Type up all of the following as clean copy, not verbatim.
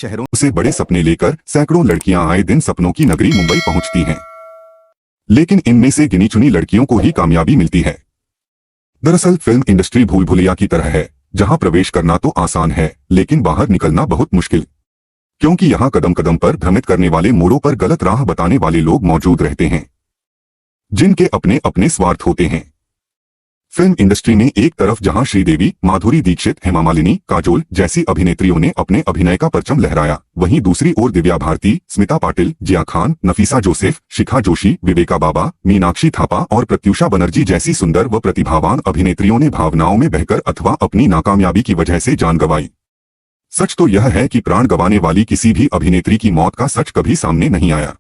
शहरों से बड़े सपने लेकर सैकड़ों लड़कियां आए दिन सपनों की नगरी मुंबई पहुंचती हैं। लेकिन इनमें से गिनी चुनी लड़कियों को ही कामयाबी मिलती है। दरअसल फिल्म इंडस्ट्री भूल भुलैया की तरह है, जहां प्रवेश करना तो आसान है लेकिन बाहर निकलना बहुत मुश्किल, क्योंकि यहां कदम कदम पर भ्रमित करने वाले मोड़ों पर गलत राह बताने वाले लोग मौजूद रहते हैं, जिनके अपने अपने स्वार्थ होते हैं। फिल्म इंडस्ट्री में एक तरफ जहां श्रीदेवी, माधुरी दीक्षित, हेमा मालिनी, काजोल जैसी अभिनेत्रियों ने अपने अभिनय का परचम लहराया, वहीं दूसरी ओर दिव्या भारती, स्मिता पाटिल, जिया खान, नफीसा जोसेफ, शिखा जोशी, विवेका बाबा, मीनाक्षी थापा और प्रत्युषा बनर्जी जैसी सुंदर व प्रतिभावान अभिनेत्रियों ने भावनाओं में बहकर अथवा अपनी नाकामयाबी की वजह से जान गंवाई। सच तो यह है कि प्राण गंवाने वाली किसी भी अभिनेत्री की मौत का सच कभी सामने नहीं आया।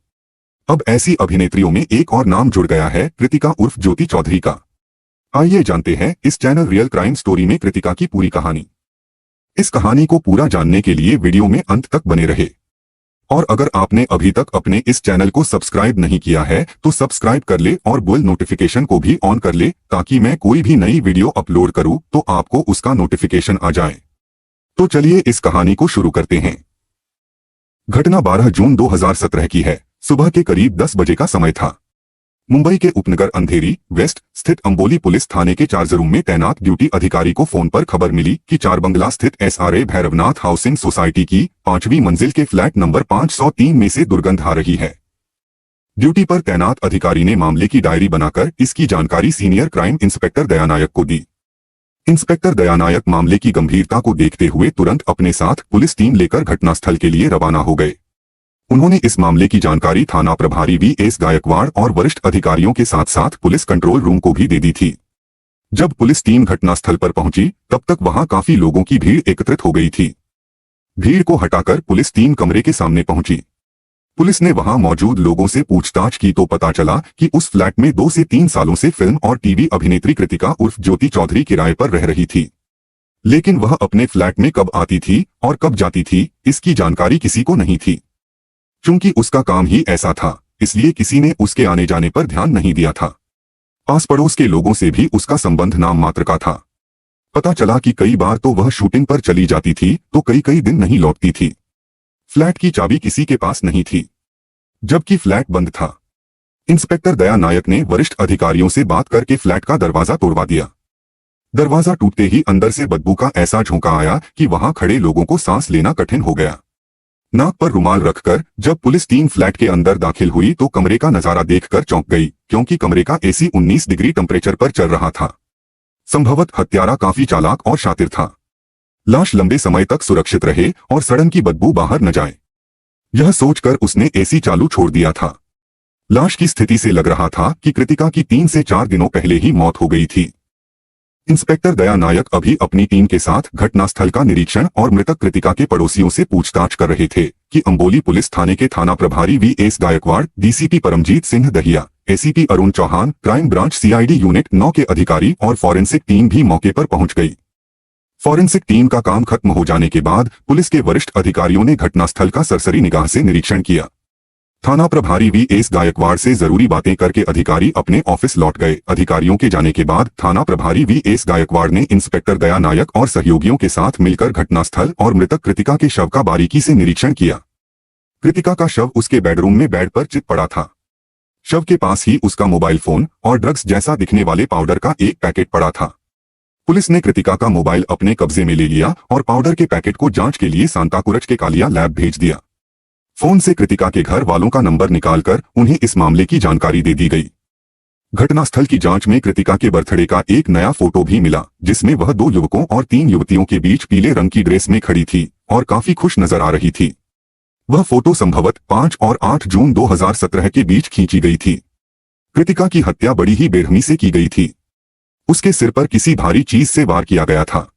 अब ऐसी अभिनेत्रियों में एक और नाम जुड़ गया है, कृतिका उर्फ ज्योति चौधरी का। आइए जानते हैं इस चैनल रियल क्राइम स्टोरी में कृतिका की पूरी कहानी। इस कहानी को पूरा जानने के लिए वीडियो में अंत तक बने रहे। और अगर आपने अभी तक अपने इस चैनल को सब्सक्राइब नहीं किया है तो सब्सक्राइब कर ले और बेल नोटिफिकेशन को भी ऑन कर ले, ताकि मैं कोई भी नई वीडियो अपलोड करूं तो आपको उसका नोटिफिकेशन आ जाए। तो चलिए इस कहानी को शुरू करते हैं। घटना 12 जून 2017 की है। सुबह के करीब 10 बजे का समय था। मुंबई के उपनगर अंधेरी वेस्ट स्थित अंबोली पुलिस थाने के चार्ज रूम में तैनात ड्यूटी अधिकारी को फोन पर खबर मिली कि चार बंगला स्थित SRA भैरवनाथ हाउसिंग सोसाइटी की 5वीं मंजिल के फ्लैट नंबर 503 में से दुर्गंध आ रही है। ड्यूटी पर तैनात अधिकारी ने मामले की डायरी बनाकर इसकी जानकारी सीनियर क्राइम इंस्पेक्टर दयानायक को दी। इंस्पेक्टर दयानायक मामले की गंभीरता को देखते हुए तुरंत अपने साथ पुलिस टीम लेकर घटनास्थल के लिए रवाना हो गए। उन्होंने इस मामले की जानकारी थाना प्रभारी VS गायकवाड़ और वरिष्ठ अधिकारियों के साथ साथ पुलिस कंट्रोल रूम को भी दे दी थी। जब पुलिस टीम घटनास्थल पर पहुंची तब तक वहां काफी लोगों की भीड़ एकत्रित हो गई थी। भीड़ को हटाकर पुलिस टीम कमरे के सामने पहुंची। पुलिस ने वहां मौजूद लोगों से पूछताछ की तो पता चला कि उस फ्लैट में 2 से 3 सालों से फिल्म और टीवी अभिनेत्री कृतिका उर्फ ज्योति चौधरी किराए पर रह रही थी। लेकिन वह अपने फ्लैट में कब आती थी और कब जाती थी, इसकी जानकारी किसी को नहीं थी। चूंकि उसका काम ही ऐसा था, इसलिए किसी ने उसके आने जाने पर ध्यान नहीं दिया था। पास पड़ोस के लोगों से भी उसका संबंध नाम मात्र का था। पता चला कि कई बार तो वह शूटिंग पर चली जाती थी तो कई दिन नहीं लौटती थी। फ्लैट की चाबी किसी के पास नहीं थी, जबकि फ्लैट बंद था। इंस्पेक्टर दया नायक ने वरिष्ठ अधिकारियों से बात करके फ्लैट का दरवाजा तोड़वा दिया। दरवाजा टूटते ही अंदर से बदबू का ऐसा झोंका आया कि वहां खड़े लोगों को सांस लेना कठिन हो गया। नाक पर रुमाल रखकर जब पुलिस टीम फ्लैट के अंदर दाखिल हुई तो कमरे का नजारा देखकर चौंक गई, क्योंकि कमरे का AC 19 डिग्री टेम्परेचर पर चल रहा था। संभवतः हत्यारा काफी चालाक और शातिर था। लाश लंबे समय तक सुरक्षित रहे और सड़न की बदबू बाहर न जाए, यह सोचकर उसने AC चालू छोड़ दिया था। लाश की स्थिति से लग रहा था कि कृतिका की 3 से 4 दिनों पहले ही मौत हो गई थी। इंस्पेक्टर दया नायक अभी अपनी टीम के साथ घटनास्थल का निरीक्षण और मृतक कृतिका के पड़ोसियों से पूछताछ कर रहे थे कि अंबोली पुलिस थाने के थाना प्रभारी VS Gaikwad, DCP Paramjeet Singh Dahiya, ACP Arun Chauhan, crime branch CID unit 9 के अधिकारी और फॉरेंसिक टीम भी मौके पर पहुंच गई। फॉरेंसिक टीम का काम खत्म हो जाने के बाद पुलिस के वरिष्ठ अधिकारियों ने घटनास्थल का सरसरी निगाह से निरीक्षण किया। थाना प्रभारी VS गायकवाड़ से जरूरी बातें करके अधिकारी अपने ऑफिस लौट गए। अधिकारियों के जाने के बाद थाना प्रभारी VS गायकवाड़ ने इंस्पेक्टर दया नायक और सहयोगियों के साथ मिलकर घटनास्थल और मृतक कृतिका के शव का बारीकी से निरीक्षण किया। कृतिका का शव उसके बेडरूम में बेड पर चित पड़ा था। शव के पास ही उसका मोबाइल फोन और ड्रग्स जैसा दिखने वाले पाउडर का एक पैकेट पड़ा था। पुलिस ने कृतिका का मोबाइल अपने कब्जे में ले लिया और पाउडर के पैकेट को जांच के लिए सांताक्रूज के कालिया लैब भेज दिया। फोन से कृतिका के घर वालों का नंबर निकालकर उन्हें इस मामले की जानकारी दे दी गई। घटनास्थल की जांच में कृतिका के बर्थडे का एक नया फोटो भी मिला, जिसमें वह 2 युवकों और 3 युवतियों के बीच पीले रंग की ड्रेस में खड़ी थी और काफी खुश नजर आ रही थी। वह फोटो संभवतः 5 और 8 जून 2017 के बीच खींची गई थी। कृतिका की हत्या बड़ी ही बेरहमी से की गई थी। उसके सिर पर किसी भारी चीज से वार किया गया था।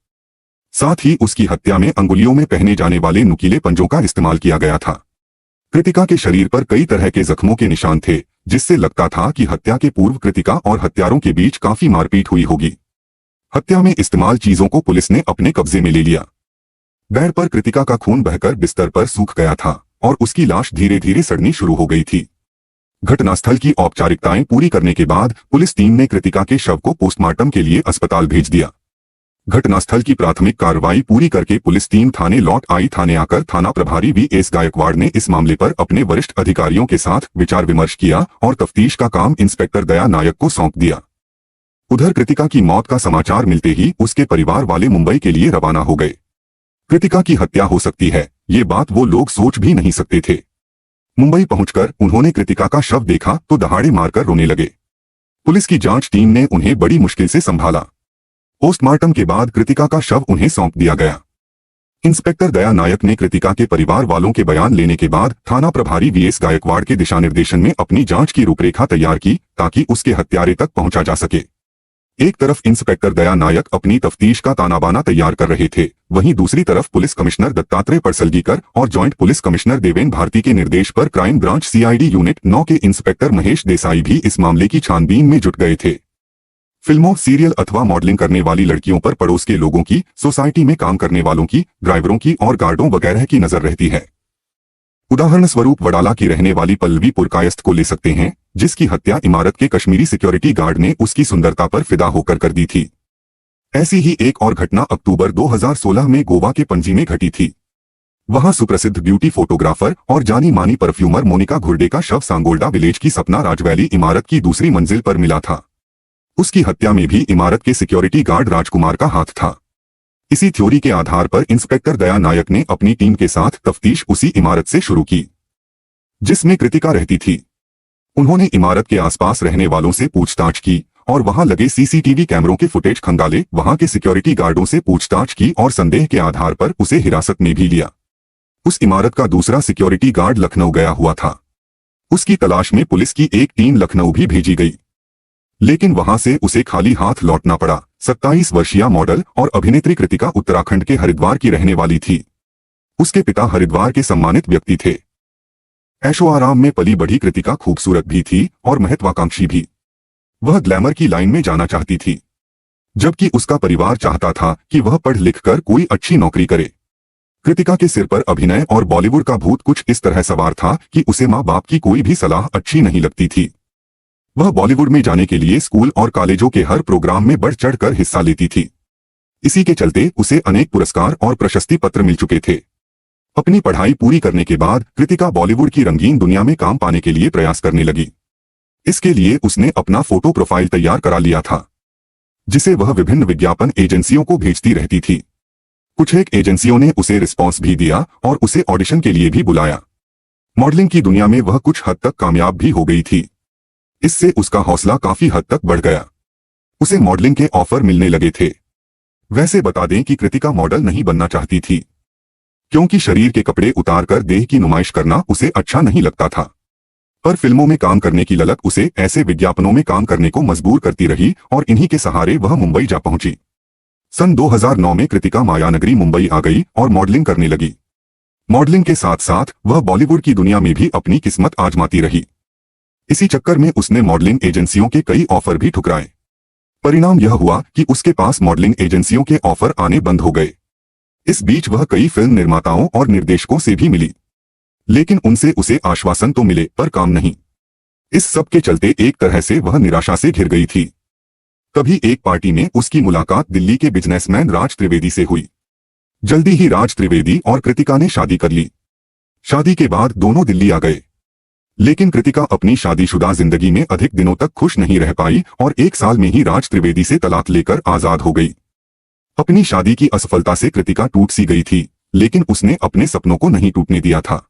साथ ही उसकी हत्या में अंगुलियों में पहने जाने वाले नुकीले पंजों का इस्तेमाल किया गया था। कृतिका के शरीर पर कई तरह के जख्मों के निशान थे, जिससे लगता था कि हत्या के पूर्व कृतिका और हत्यारों के बीच काफी मारपीट हुई होगी। हत्या में इस्तेमाल चीजों को पुलिस ने अपने कब्जे में ले लिया। बेड पर कृतिका का खून बहकर बिस्तर पर सूख गया था और उसकी लाश धीरे धीरे सड़नी शुरू हो गई थी। घटनास्थल की औपचारिकताएं पूरी करने के बाद पुलिस टीम ने कृतिका के शव को पोस्टमार्टम के लिए अस्पताल भेज दिया। घटनास्थल की प्राथमिक कार्रवाई पूरी करके पुलिस टीम थाने लौट आई। थाने आकर थाना प्रभारी वीएस गायकवाड़ ने इस मामले पर अपने वरिष्ठ अधिकारियों के साथ विचार विमर्श किया और तफ्तीश का काम इंस्पेक्टर दया नायक को सौंप दिया। उधर कृतिका की मौत का समाचार मिलते ही उसके परिवार वाले मुंबई के लिए रवाना हो गए। कृतिका की हत्या हो सकती है, ये बात वो लोग सोच भी नहीं सकते थे। मुंबई पहुंचकर उन्होंने कृतिका का शव देखा तो दहाड़े मारकर रोने लगे। पुलिस की जांच टीम ने उन्हें बड़ी मुश्किल से संभाला। पोस्टमार्टम के बाद कृतिका का शव उन्हें सौंप दिया गया। इंस्पेक्टर दया नायक ने कृतिका के परिवार वालों के बयान लेने के बाद थाना प्रभारी वीएस गायकवाड़ के दिशानिर्देशन में अपनी जांच की रूपरेखा तैयार की ताकि उसके हत्यारे तक पहुंचा जा सके। एक तरफ इंस्पेक्टर दया नायक अपनी तफ्तीश का तानाबाना तैयार कर रहे थे, वहीं दूसरी तरफ पुलिस कमिश्नर दत्तात्रेय परसलगीकर और joint police commissioner Deven Bharti के निर्देश पर क्राइम ब्रांच सीआईडी यूनिट 9 के इंस्पेक्टर महेश देसाई भी इस मामले की छानबीन में जुट गए थे। फिल्मों, सीरियल अथवा मॉडलिंग करने वाली लड़कियों पर पड़ोस के लोगों की, सोसाइटी में काम करने वालों की, ड्राइवरों की और गार्डों वगैरह की नजर रहती है। उदाहरण स्वरूप वडाला की रहने वाली पल्लवी पुरकायस्थ को ले सकते हैं, जिसकी हत्या इमारत के कश्मीरी सिक्योरिटी गार्ड ने उसकी सुंदरता पर फिदा होकर कर दी थी। ऐसी ही एक और घटना अक्टूबर 2016 में गोवा के पणजी में घटी थी। वहां सुप्रसिद्ध ब्यूटी फोटोग्राफर और जानी मानी परफ्यूमर मोनिका घुर्डे का शव सांगोल्डा विलेज की सपना राजवैली इमारत की दूसरी मंजिल पर मिला था। उसकी हत्या में भी इमारत के सिक्योरिटी गार्ड राजकुमार का हाथ था। इसी थ्योरी के आधार पर इंस्पेक्टर दया नायक ने अपनी टीम के साथ तफ्तीश उसी इमारत से शुरू की जिसमें कृतिका रहती थी। उन्होंने इमारत के आसपास रहने वालों से पूछताछ की और वहां लगे सीसीटीवी कैमरों के फुटेज खंगाले, वहां के सिक्योरिटी गार्डों से पूछताछ की और संदेह के आधार पर उसे हिरासत में भी लिया। उस इमारत का दूसरा सिक्योरिटी गार्ड लखनऊ गया हुआ था। उसकी तलाश में पुलिस की एक टीम लखनऊ भी भेजी गई, लेकिन वहां से उसे खाली हाथ लौटना पड़ा। 27 वर्षीय मॉडल और अभिनेत्री कृतिका उत्तराखंड के हरिद्वार की रहने वाली थी। उसके पिता हरिद्वार के सम्मानित व्यक्ति थे। ऐशो आराम में पली बढ़ी कृतिका खूबसूरत भी थी और महत्वाकांक्षी भी। वह ग्लैमर की लाइन में जाना चाहती थी, जबकि उसका परिवार चाहता था कि वह पढ़ लिख कर कोई अच्छी नौकरी करे। कृतिका के सिर पर अभिनय और बॉलीवुड का भूत कुछ इस तरह सवार था कि उसे माँ बाप की कोई भी सलाह अच्छी नहीं लगती थी। वह बॉलीवुड में जाने के लिए स्कूल और कॉलेजों के हर प्रोग्राम में बढ़ चढ़कर हिस्सा लेती थी। इसी के चलते उसे अनेक पुरस्कार और प्रशस्ति पत्र मिल चुके थे। अपनी पढ़ाई पूरी करने के बाद कृतिका बॉलीवुड की रंगीन दुनिया में काम पाने के लिए प्रयास करने लगी। इसके लिए उसने अपना फोटो प्रोफाइल तैयार करा लिया था, जिसे वह विभिन्न विज्ञापन एजेंसियों को भेजती रहती थी। कुछ एक एजेंसियों ने उसे रिस्पॉन्स भी दिया और उसे ऑडिशन के लिए भी बुलाया। मॉडलिंग की दुनिया में वह कुछ हद तक कामयाब भी हो गई थी। इससे उसका हौसला काफी हद तक बढ़ गया। उसे मॉडलिंग के ऑफर मिलने लगे थे। वैसे बता दें कि कृतिका मॉडल नहीं बनना चाहती थी, क्योंकि शरीर के कपड़े उतारकर देह की नुमाइश करना उसे अच्छा नहीं लगता था। पर फिल्मों में काम करने की ललक उसे ऐसे विज्ञापनों में काम करने को मजबूर करती रही और इन्हीं के सहारे वह मुंबई जा पहुंची। सन 2009 में कृतिका मायानगरी मुंबई आ गई और मॉडलिंग करने लगी। मॉडलिंग के साथ साथ वह बॉलीवुड की दुनिया में भी अपनी किस्मत आजमाती रही। इसी चक्कर में उसने मॉडलिंग एजेंसियों के कई ऑफर भी ठुकराए। परिणाम यह हुआ कि उसके पास मॉडलिंग एजेंसियों के ऑफर आने बंद हो गए। इस बीच वह कई फिल्म निर्माताओं और निर्देशकों से भी मिली, लेकिन उनसे उसे आश्वासन तो मिले पर काम नहीं। इस सब के चलते एक तरह से वह निराशा से घिर गई थी। तभी एक पार्टी में उसकी मुलाकात दिल्ली के बिजनेसमैन राज त्रिवेदी से हुई। जल्दी ही राज त्रिवेदी और कृतिका ने शादी कर ली। शादी के बाद दोनों दिल्ली आ गए, लेकिन कृतिका अपनी शादीशुदा जिंदगी में अधिक दिनों तक खुश नहीं रह पाई और 1 साल में ही राज त्रिवेदी से तलाक लेकर आजाद हो गई। अपनी शादी की असफलता से कृतिका टूट सी गई थी, लेकिन उसने अपने सपनों को नहीं टूटने दिया था।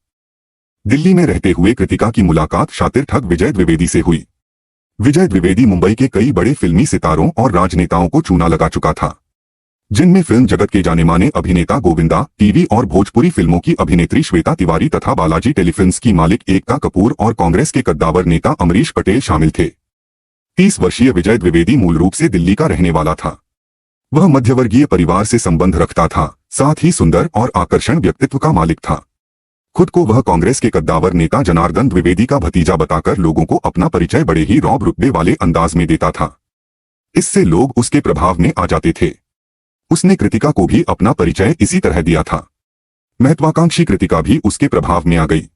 दिल्ली में रहते हुए कृतिका की मुलाकात शातिर ठग विजय द्विवेदी से हुई। विजय द्विवेदी मुंबई के कई बड़े फिल्मी सितारों और राजनेताओं को चूना लगा चुका था, जिनमें फिल्म जगत के जाने माने अभिनेता गोविंदा, टीवी और भोजपुरी फिल्मों की अभिनेत्री श्वेता तिवारी तथा बालाजी टेलीफिल्म्स की मालिक एकता कपूर और कांग्रेस के कद्दावर नेता अमरीश पटेल शामिल थे। 30 वर्षीय विजय द्विवेदी मूल रूप से दिल्ली का रहने वाला था। वह मध्यवर्गीय परिवार से संबंध रखता था, साथ ही सुंदर और आकर्षण व्यक्तित्व का मालिक था। खुद को वह कांग्रेस के कद्दावर नेता जनार्दन द्विवेदी का भतीजा बताकर लोगों को अपना परिचय बड़े ही रौब रुतबे वाले अंदाज में देता था। इससे लोग उसके प्रभाव में आ जाते थे। उसने कृतिका को भी अपना परिचय इसी तरह दिया था। महत्वाकांक्षी कृतिका भी उसके प्रभाव में आ गई।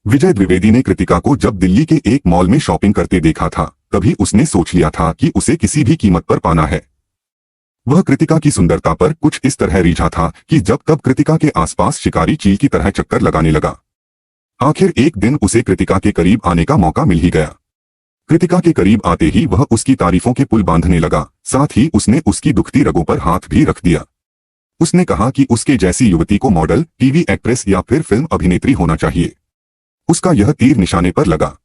विजय द्विवेदी ने कृतिका को जब दिल्ली के एक मॉल में शॉपिंग करते देखा था, तभी उसने सोच लिया था कि उसे किसी भी कीमत पर पाना है। वह कृतिका की सुंदरता पर कुछ इस तरह रिझा था कि जब तब कृतिका के आसपास शिकारी चील की तरह चक्कर लगाने लगा। आखिर एक दिन उसे कृतिका के करीब आने का मौका मिल ही गया। कृतिका के करीब आते ही वह उसकी तारीफों के पुल बांधने लगा, साथ ही उसने उसकी दुखती रगों पर हाथ भी रख दिया। उसने कहा कि उसके जैसी युवती को मॉडल, टीवी एक्ट्रेस या फिर फिल्म अभिनेत्री होना चाहिए। उसका यह तीर निशाने पर लगा।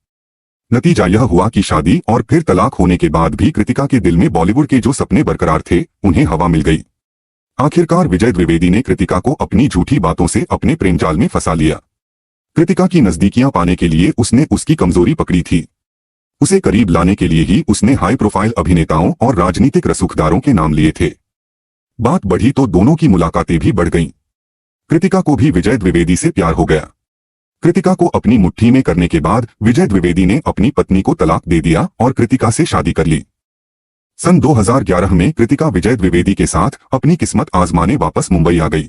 नतीजा यह हुआ कि शादी और फिर तलाक होने के बाद भी कृतिका के दिल में बॉलीवुड के जो सपने बरकरार थे, उन्हें हवा मिल गई। आखिरकार विजय द्विवेदी ने कृतिका को अपनी झूठी बातों से अपने प्रेमजाल में फंसा लिया। कृतिका की नजदीकियां पाने के लिए उसने उसकी कमजोरी पकड़ी थी। उसे करीब लाने के लिए ही उसने हाई प्रोफाइल अभिनेताओं और राजनीतिक रसूखदारों के नाम लिए थे। बात बढ़ी तो दोनों की मुलाकातें भी बढ़ गईं। कृतिका को भी विजय द्विवेदी से प्यार हो गया। कृतिका को अपनी मुट्ठी में करने के बाद विजय द्विवेदी ने अपनी पत्नी को तलाक दे दिया और कृतिका से शादी कर ली। सन 2011 में कृतिका विजय द्विवेदी के साथ अपनी किस्मत आजमाने वापस मुंबई आ गई।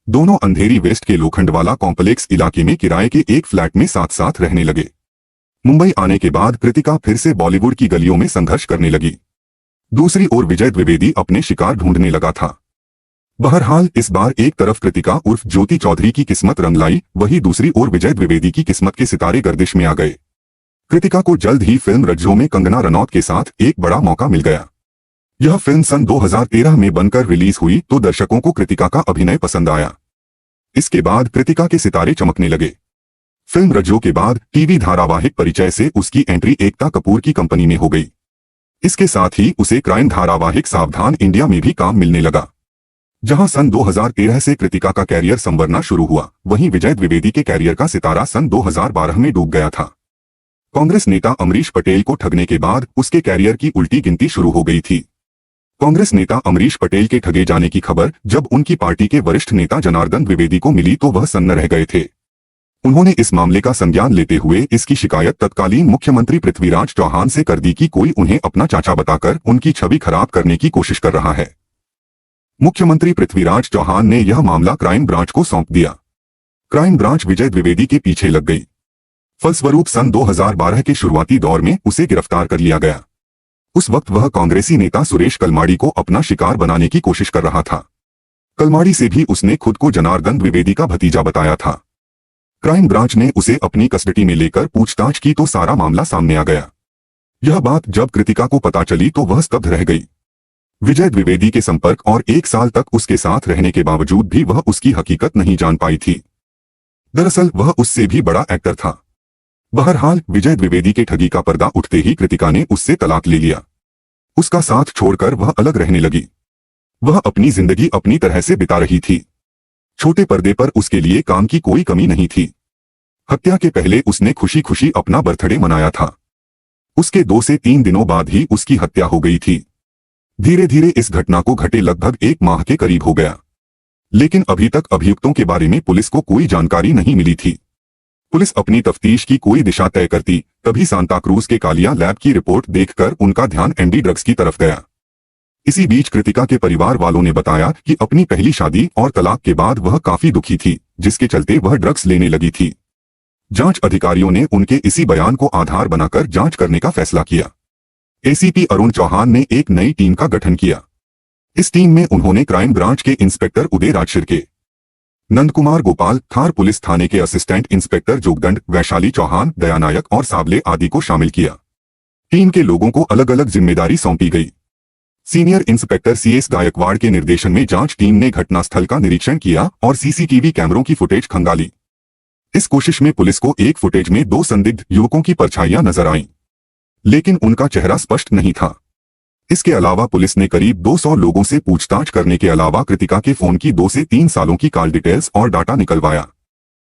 दोनों अंधेरी वेस्ट के लोखंडवाला कॉम्प्लेक्स इलाके में किराए के एक फ्लैट में साथ साथ रहने लगे। मुंबई आने के बाद कृतिका फिर से बॉलीवुड की गलियों में संघर्ष करने लगी। दूसरी ओर विजय द्विवेदी अपने शिकार ढूंढने लगा था। बहरहाल इस बार एक तरफ कृतिका उर्फ ज्योति चौधरी की किस्मत रंग लाई, वहीं दूसरी ओर विजय द्विवेदी की किस्मत के सितारे गर्दिश में आ गए। कृतिका को जल्द ही फिल्म रज्जो में कंगना रनौत के साथ एक बड़ा मौका मिल गया। यह फिल्म सन 2013 में बनकर रिलीज हुई तो दर्शकों को कृतिका का अभिनय पसंद आया। इसके बाद कृतिका के सितारे चमकने लगे। फिल्म रज्जो के बाद टीवी धारावाहिक परिचय से उसकी एंट्री एकता कपूर की कंपनी में हो गई। इसके साथ ही उसे क्राइम धारावाहिक सावधान इंडिया में भी काम मिलने लगा। जहां सन 2013 से कृतिका का कैरियर संवरना शुरू हुआ, वहीं विजय द्विवेदी के कैरियर का सितारा सन 2012 में डूब गया था। कांग्रेस नेता अमरीश पटेल को ठगने के बाद उसके कैरियर की उल्टी गिनती शुरू हो गई थी। कांग्रेस नेता अमरीश पटेल के ठगे जाने की खबर जब उनकी पार्टी के वरिष्ठ नेता जनार्दन द्विवेदी को मिली तो वह सन्न रह गए थे। उन्होंने इस मामले का संज्ञान लेते हुए इसकी शिकायत तत्कालीन मुख्यमंत्री पृथ्वीराज चौहान से कर दी कि कोई उन्हें अपना चाचा बताकर उनकी छवि खराब करने की कोशिश कर रहा है। मुख्यमंत्री पृथ्वीराज चौहान ने यह मामला क्राइम ब्रांच को सौंप दिया। क्राइम ब्रांच विजय द्विवेदी के पीछे लग गई। फलस्वरूप सन 2012 के शुरुआती दौर में उसे गिरफ्तार कर लिया गया। उस वक्त वह कांग्रेसी नेता सुरेश कलमाड़ी को अपना शिकार बनाने की कोशिश कर रहा था। कलमाड़ी से भी उसने खुद को जनार्दन द्विवेदी का भतीजा बताया था। क्राइम ब्रांच ने उसे अपनी कस्टडी में लेकर पूछताछ की तो सारा मामला सामने आ गया। यह बात जब कृतिका को पता चली तो वह स्तब्ध रह गई। विजय द्विवेदी के संपर्क और 1 साल तक उसके साथ रहने के बावजूद भी वह उसकी हकीकत नहीं जान पाई थी। दरअसल वह उससे भी बड़ा एक्टर था। बहरहाल विजय द्विवेदी के ठगी का पर्दा उठते ही कृतिका ने उससे तलाक ले लिया। उसका साथ छोड़कर वह अलग रहने लगी। वह अपनी जिंदगी अपनी तरह से बिता रही थी। छोटे पर्दे पर उसके लिए काम की कोई कमी नहीं थी। हत्या के पहले उसने खुशी खुशी अपना बर्थडे मनाया था। उसके 2 से 3 दिनों बाद ही उसकी हत्या हो गई थी। धीरे धीरे इस घटना को घटे लगभग 1 माह के करीब हो गया, लेकिन अभी तक अभियुक्तों के बारे में पुलिस को कोई जानकारी नहीं मिली थी। पुलिस अपनी तफ्तीश की कोई दिशा तय करती, तभी सांता क्रूज के कालिया लैब की रिपोर्ट देखकर उनका ध्यान एमडी ड्रग्स की तरफ गया। इसी बीच कृतिका के परिवार वालों ने बताया कि अपनी पहली शादी और तलाक के बाद वह काफी दुखी थी, जिसके चलते वह ड्रग्स लेने लगी थी। जांच अधिकारियों ने उनके इसी बयान को आधार बनाकर जांच करने का फैसला किया। एसीपी अरुण चौहान ने एक नई टीम का गठन किया। इस टीम में उन्होंने क्राइम ब्रांच के इंस्पेक्टर उदय राज शिर्के, नंदकुमार गोपाल, थार पुलिस थाने के असिस्टेंट इंस्पेक्टर जोगदंड, वैशाली चौहान, दयानायक और साबले आदि को शामिल किया। टीम के लोगों को अलग अलग जिम्मेदारी सौंपी गई। सीनियर इंस्पेक्टर सीएस गायकवाड़ के निर्देशन में जांच टीम ने घटनास्थल का निरीक्षण किया और सीसीटीवी कैमरों की फुटेज खंगाली। इस कोशिश में पुलिस को एक फुटेज में 2 संदिग्ध युवकों की परछाइयां नजर आईं, लेकिन उनका चेहरा स्पष्ट नहीं था। इसके अलावा पुलिस ने करीब 200 लोगों से पूछताछ करने के अलावा कृतिका के फोन की 2 से 3 सालों की कॉल डिटेल्स और डाटा निकलवाया।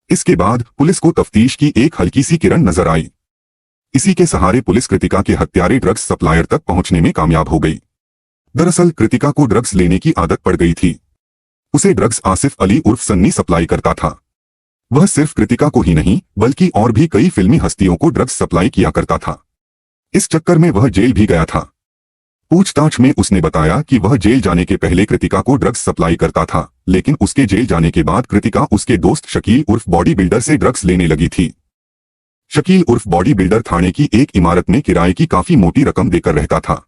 इसके बाद पुलिस को तफ्तीश की एक हल्की सी किरण नजर आई। इसी के सहारे पुलिस कृतिका के हत्यारे ड्रग्स सप्लायर तक पहुंचने में कामयाब हो गई। दरअसल कृतिका को ड्रग्स लेने की आदत पड़ गई थी। उसे ड्रग्स आसिफ अली उर्फ सन्नी सप्लाई करता था। वह सिर्फ कृतिका को ही नहीं बल्कि और भी कई फिल्मी हस्तियों को ड्रग्स सप्लाई किया करता था। इस चक्कर में वह जेल भी गया था। पूछताछ में उसने बताया कि वह जेल जाने के पहले कृतिका को ड्रग्स सप्लाई करता था, लेकिन उसके जेल जाने के बाद कृतिका उसके दोस्त शकील उर्फ बॉडी बिल्डर से ड्रग्स लेने लगी थी। शकील उर्फ बॉडी बिल्डर थाने की एक इमारत में किराए की काफी मोटी रकम देकर रहता था।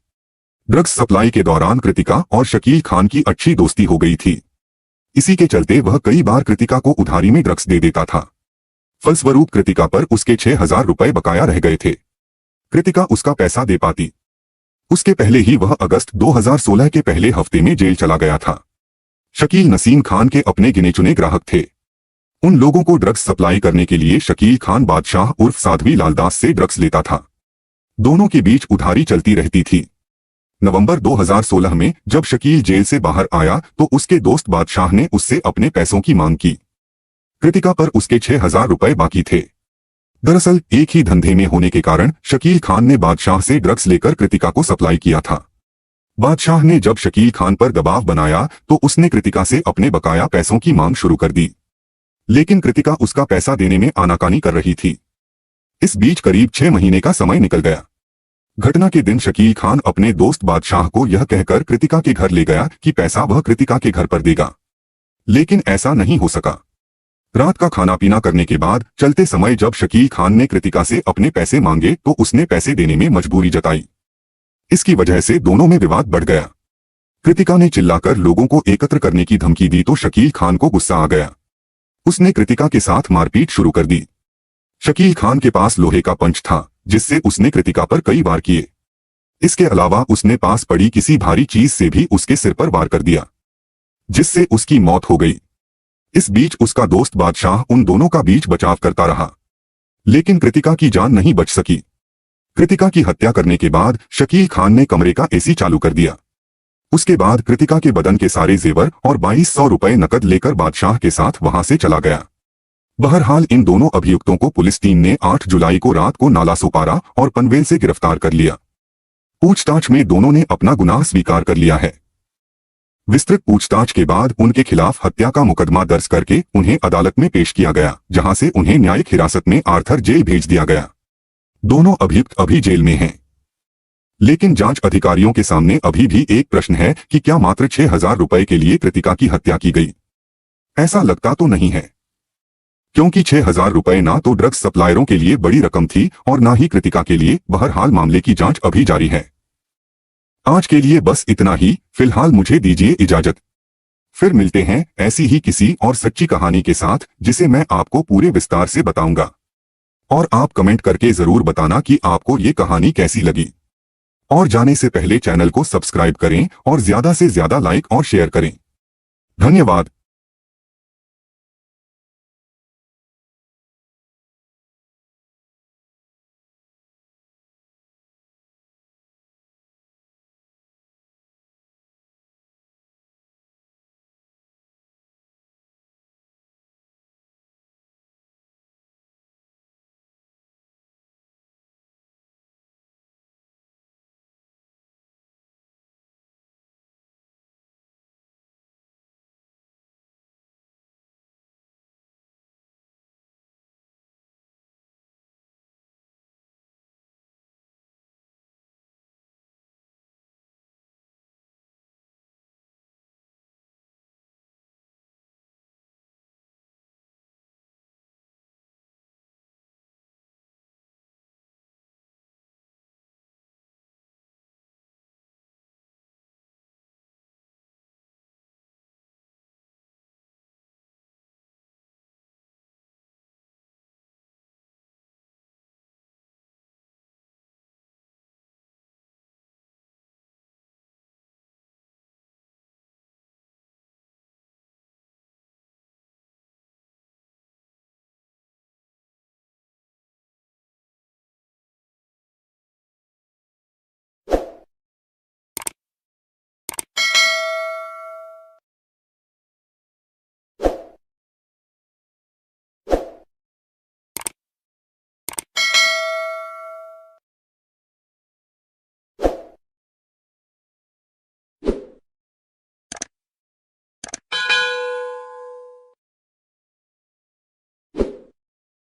ड्रग्स सप्लाई के दौरान कृतिका और शकील खान की अच्छी दोस्ती हो गई थी। इसी के चलते वह कई बार कृतिका को उधारी में ड्रग्स दे देता था। फलस्वरूप कृतिका पर उसके 6,000 रुपए बकाया रह गए थे। कृतिका उसका पैसा दे पाती। उसके पहले ही वह अगस्त 2016 के पहले हफ्ते में जेल चला गया था। शकील नसीम खान के अपने गिने चुने ग्राहक थे। उन लोगों को ड्रग्स सप्लाई करने के लिए शकील खान बादशाह उर्फ साध्वी लालदास से ड्रग्स लेता था। दोनों के बीच उधारी चलती रहती थी। नवंबर 2016 में जब शकील जेल से बाहर आया तो उसके दोस्त बादशाह ने उससे अपने पैसों की मांग की। कृतिका पर उसके 6,000 रुपए बाकी थे। दरअसल एक ही धंधे में होने के कारण शकील खान ने बादशाह से ड्रग्स लेकर कृतिका को सप्लाई किया था। बादशाह ने जब शकील खान पर दबाव बनाया तो उसने कृतिका से अपने बकाया पैसों की मांग शुरू कर दी, लेकिन कृतिका उसका पैसा देने में आनाकानी कर रही थी। इस बीच करीब 6 महीने का समय निकल गया। घटना के दिन शकील खान अपने दोस्त बादशाह को यह कहकर कृतिका के घर ले गया कि पैसा वह कृतिका के घर पर देगा, लेकिन ऐसा नहीं हो सका। रात का खाना पीना करने के बाद चलते समय जब शकील खान ने कृतिका से अपने पैसे मांगे तो उसने पैसे देने में मजबूरी जताई। इसकी वजह से दोनों में विवाद बढ़ गया। कृतिका ने चिल्लाकर लोगों को एकत्र करने की धमकी दी तो शकील खान को गुस्सा आ गया। उसने कृतिका के साथ मारपीट शुरू कर दी। शकील खान के पास लोहे का पंच था जिससे उसने कृतिका पर कई वार किए। इसके अलावा उसने पास पड़ी किसी भारी चीज से भी उसके सिर पर वार कर दिया, जिससे उसकी मौत हो गई। इस बीच उसका दोस्त बादशाह उन दोनों का बीच बचाव करता रहा, लेकिन कृतिका की जान नहीं बच सकी। कृतिका की हत्या करने के बाद शकील खान ने कमरे का एसी चालू कर दिया। उसके बाद कृतिका के बदन के सारे जेवर और 2200 रुपए नकद लेकर बादशाह के साथ वहां से चला गया। बहरहाल इन दोनों अभियुक्तों को पुलिस टीम ने 8 जुलाई को रात को नाला सोपारा और पनवेल से गिरफ्तार कर लिया। पूछताछ में दोनों ने अपना गुनाह स्वीकार कर लिया है। विस्तृत पूछताछ के बाद उनके खिलाफ हत्या का मुकदमा दर्ज करके उन्हें अदालत में पेश किया गया, जहां से उन्हें न्यायिक हिरासत में आर्थर जेल भेज दिया गया। दोनों अभियुक्त अभी जेल में हैं। लेकिन जांच अधिकारियों के सामने अभी भी एक प्रश्न है कि क्या मात्र 6,000 रुपए के लिए कृतिका की हत्या की गई? ऐसा लगता तो नहीं है, क्योंकि 6,000 रुपए ना तो ड्रग्स सप्लायरों के लिए बड़ी रकम थी और ना ही कृतिका के लिए। बहरहाल मामले की जांच अभी जारी है। आज के लिए बस इतना ही। फिलहाल मुझे दीजिए इजाजत। फिर मिलते हैं ऐसी ही किसी और सच्ची कहानी के साथ, जिसे मैं आपको पूरे विस्तार से बताऊंगा। और आप कमेंट करके जरूर बताना कि आपको ये कहानी कैसी लगी। और जाने से पहले चैनल को सब्सक्राइब करें और ज्यादा से ज्यादा लाइक और शेयर करें। धन्यवाद।